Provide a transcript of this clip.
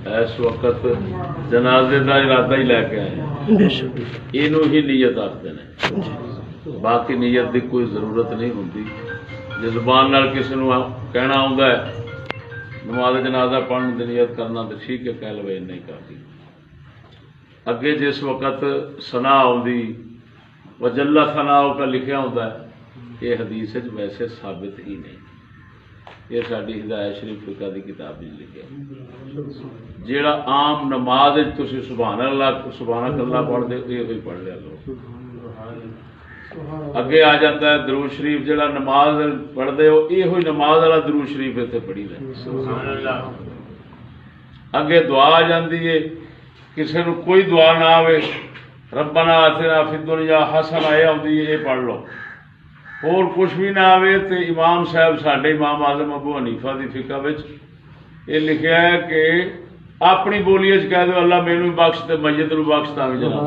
اس وقت جنازے کا ارادہ ہی لے کے آئے ہیں، یہ ہی نیت آخر ہیں، باقی نیت کی کوئی ضرورت نہیں ہوتی. جی زبان نال کسی نے کہنا آتا ہے نماز جنازہ پڑھنے کی نیت کرنا تو ٹھیک ہے، کہہ لو نہیں کرتی. اگے جس وقت ثنا آتی وجلا ثنا کا لکھا ہوتا ہے، یہ حدیث ویسے ثابت ہی نہیں. یہ ساری ہدایت شریف فقہ کی کتاب لکھا جیڑا عام نماز تھی سبحان اللہ پڑھتے یہ پڑھ لیا لو. اگے آ جاتا ہے درود شریف جڑا نماز پڑھتے ہو یہ نماز والا درود شریف اتنے پڑھی لے. اگے دعا آ جاتی ہے، کسی کو کوئی دعا نہ آئے ربنا آتنا فی الدنیا حسنہ یہ آتی ہے یہ پڑھ لو. اور کچھ بھی نہ آئے تو امام صاحب ساڈے امام اعظم ابو حنیفہ دی فقہ وچ یہ لکھا ہے کہ اپنی بولی کہہ دو اللہ مینوں بخش تے میت نوں بخش تاں بھی جناب.